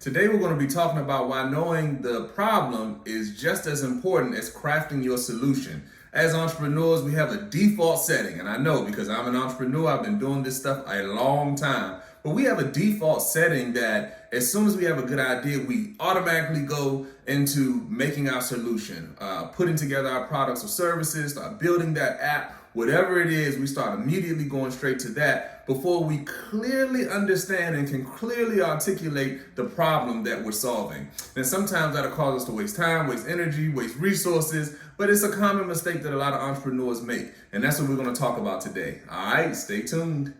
Today we're going to be talking about why knowing the problem is just as important as crafting your solution. As entrepreneurs, we have a default setting, and I know because I'm an entrepreneur, I've been doing this stuff a long time. But we have a default setting that as soon as we have a good idea, we automatically go into making our solution, putting together our products or services, start building that app. Whatever it is, we start immediately going straight to that before we clearly understand and can clearly articulate the problem that we're solving. And sometimes that'll cause us to waste time, waste energy, waste resources, but it's a common mistake that a lot of entrepreneurs make. And that's what we're going to talk about today. All right, stay tuned.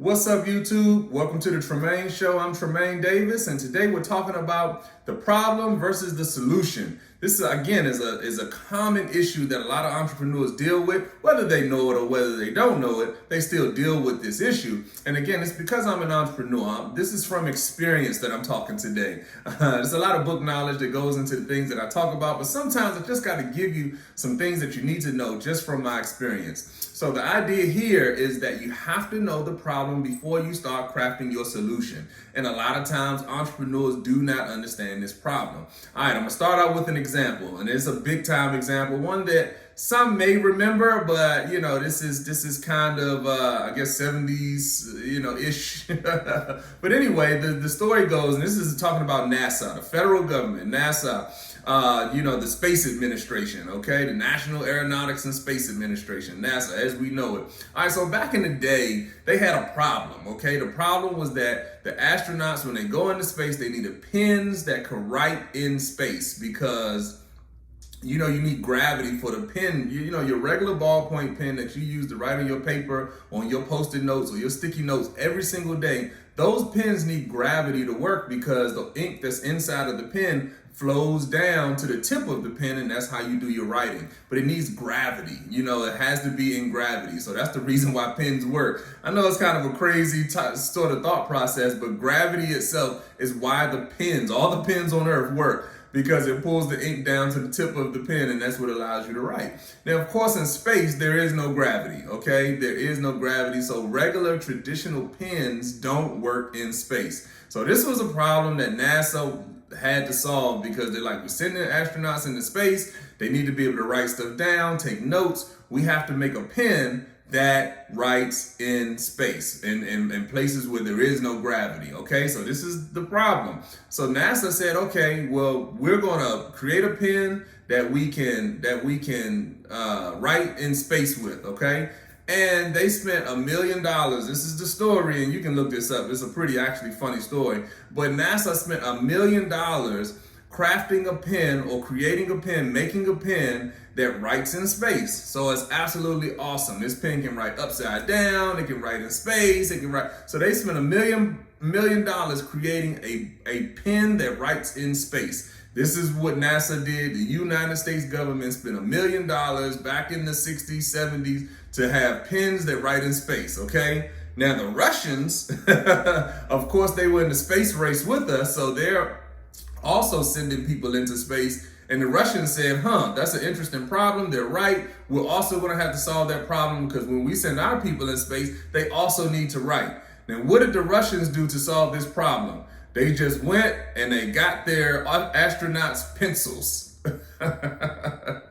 What's up, YouTube? Welcome to the Tremain Show. I'm Tremain Davis, and today we're talking about the problem versus the solution. This, again, is a common issue that a lot of entrepreneurs deal with. Whether they know it or whether they don't know it, they still deal with this issue. And again, it's because I'm an entrepreneur. This is from experience that I'm talking today. There's a lot of book knowledge that goes into the things that I talk about, but sometimes I just got to give you some things that you need to know just from my experience. So the idea here is that you have to know the problem before you start crafting your solution. And a lot of times entrepreneurs do not understand this problem. All right, I'm gonna start out with an example, and it's a big time example, one that some may remember, but this is kind of I guess 70s ish. But anyway, the story goes, and this is talking about NASA, the federal government, NASA. The Space Administration, okay? The National Aeronautics and Space Administration, NASA, as we know it. All right, so back in the day, they had a problem, okay? The problem was that the astronauts, when they go into space, they needed pens that could write in space because you need gravity for the pen. Your regular ballpoint pen that you use to write on your paper, on your Post-it notes or your sticky notes every single day, those pens need gravity to work because the ink that's inside of the pen flows down to the tip of the pen, and that's how you do your writing. But it needs gravity. It has to be in gravity. So that's the reason why pens work. I know it's kind of a crazy sort of thought process, but gravity itself is why all the pens on Earth work, because it pulls the ink down to the tip of the pen, and that's what allows you to write. Now, of course, in space, there is no gravity, okay? There is no gravity, so regular traditional pens don't work in space. So this was a problem that NASA had to solve because they're like, we're sending astronauts into space. They need to be able to write stuff down, take notes. We have to make a pen that writes in space, in places where there is no gravity, okay? So this is the problem. So NASA said, okay, well, we're gonna create a pen that we can write in space with, okay? And they spent $1 million. This is the story, and you can look this up. It's a pretty actually funny story. But NASA spent $1 million crafting a pen or creating a pen, making a pen that writes in space. So it's absolutely awesome. This pen can write upside down, it can write in space, it can write. So they spent $1 million creating a pen that writes in space. This is what NASA did. The United States government spent $1 million back in the 60s, 70s to have pens that write in space, okay? Now the Russians, of course, they were in the space race with us, so they're also sending people into space. And the Russians said, that's an interesting problem. They're right. We're also going to have to solve that problem because when we send our people in space, they also need to write. Now, what did the Russians do to solve this problem? They just went and they got their astronauts pencils.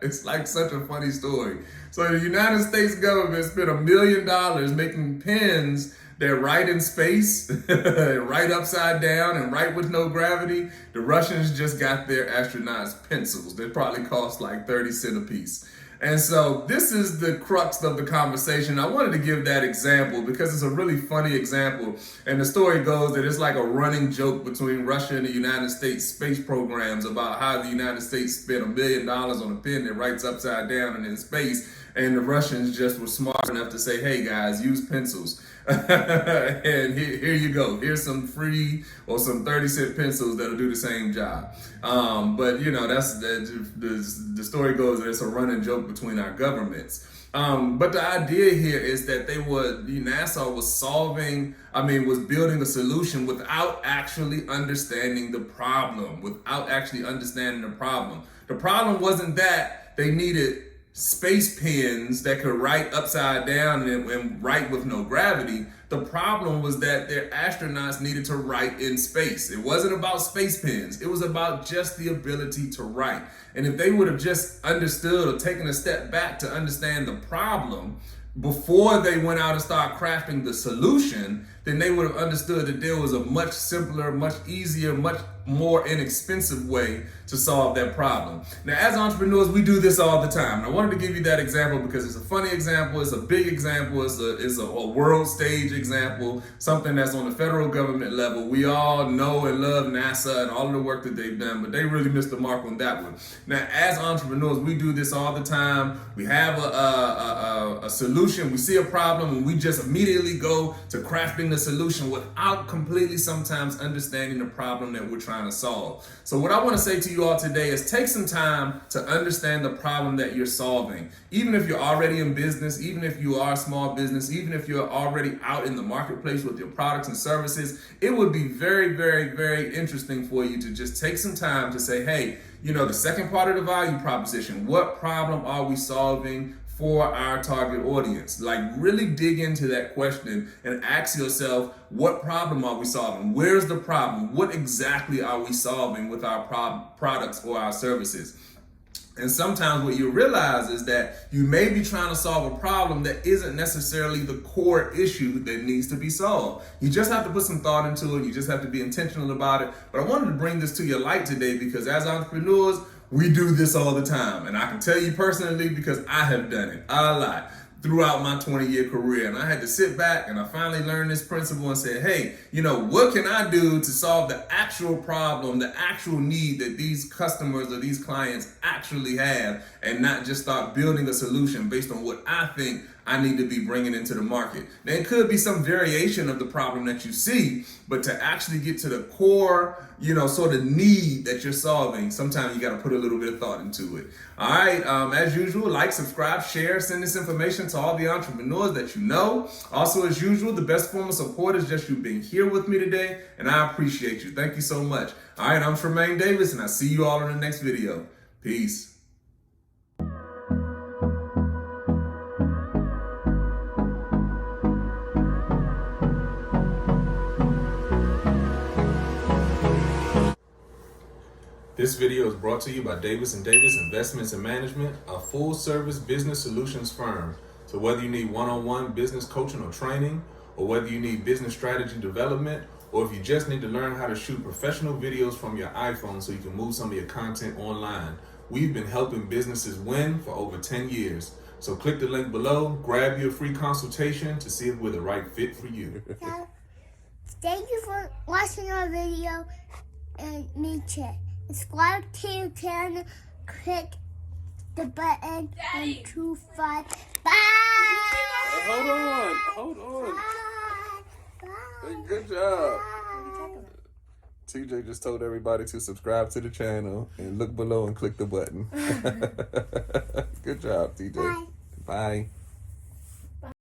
It's like such a funny story. So the United States government spent $1 million making pens that write in space, write upside down, and write with no gravity. The Russians just got their astronauts pencils. They probably cost like 30 cents a piece. And so this is the crux of the conversation. I wanted to give that example because it's a really funny example. And the story goes that it's like a running joke between Russia and the United States space programs about how the United States spent $1 million on a pen that writes upside down and in space. And the Russians just were smart enough to say, hey guys, use pencils. And here you go. Here's some free or some 30-cent pencils that'll do the same job. But that's the story goes that it's a running joke between our governments. But the idea here is that NASA was building a solution without actually understanding the problem, The problem wasn't that they needed space pens that could write upside down and write with no gravity. The problem was that their astronauts needed to write in space. It wasn't about space pens. It was about just the ability to write. And if they would have just understood or taken a step back to understand the problem before they went out and started crafting the solution, then they would have understood that there was a much simpler, much easier, much more inexpensive way to solve that problem. Now, as entrepreneurs, we do this all the time. And I wanted to give you that example because it's a funny example, it's a big example, it's a world stage example, something that's on the federal government level. We all know and love NASA and all of the work that they've done, but they really missed the mark on that one. Now, as entrepreneurs, we do this all the time. We have a solution, we see a problem, and we just immediately go to crafting the solution without completely sometimes understanding the problem that we're trying to solve. So what I want to say to you all today is take some time to understand the problem that you're solving. Even if you're already in business, even if you are a small business, even if you're already out in the marketplace with your products and services, it would be very, very, very interesting for you to just take some time to say, hey, the second part of the value proposition, what problem are we solving for our target audience? Like, really dig into that question and ask yourself, what problem are we solving? Where's the problem? What exactly are we solving with our products or our services? And sometimes what you realize is that you may be trying to solve a problem that isn't necessarily the core issue that needs to be solved. You just have to put some thought into it. You just have to be intentional about it. But I wanted to bring this to your light today because as entrepreneurs, we do this all the time. And I can tell you personally because I have done it a lot throughout my 20-year career. And I had to sit back and I finally learned this principle and said, hey, what can I do to solve the actual problem, the actual need that these customers or these clients actually have, and not just start building a solution based on what I think I need to be bringing into the market. Now, it could be some variation of the problem that you see, but to actually get to the core, sort of need that you're solving, sometimes you got to put a little bit of thought into it. All right, as usual, like, subscribe, share, send this information to all the entrepreneurs that you know. Also, as usual, the best form of support is just you being here with me today, and I appreciate you. Thank you so much. All right, I'm Tremain Davis, and I'll see you all in the next video. Peace. This video is brought to you by Davis & Davis Investments and Management, a full-service business solutions firm. So whether you need one-on-one business coaching or training, or whether you need business strategy development, or if you just need to learn how to shoot professional videos from your iPhone so you can move some of your content online, we've been helping businesses win for over 10 years. So click the link below, grab your free consultation to see if we're the right fit for you. So, thank you for watching our video and make sure subscribe to the channel, click the button, and 2, 5. Bye! Hold on. Bye! Good job. TJ just told everybody to subscribe to the channel and look below and click the button. Good job, TJ. Bye. Bye.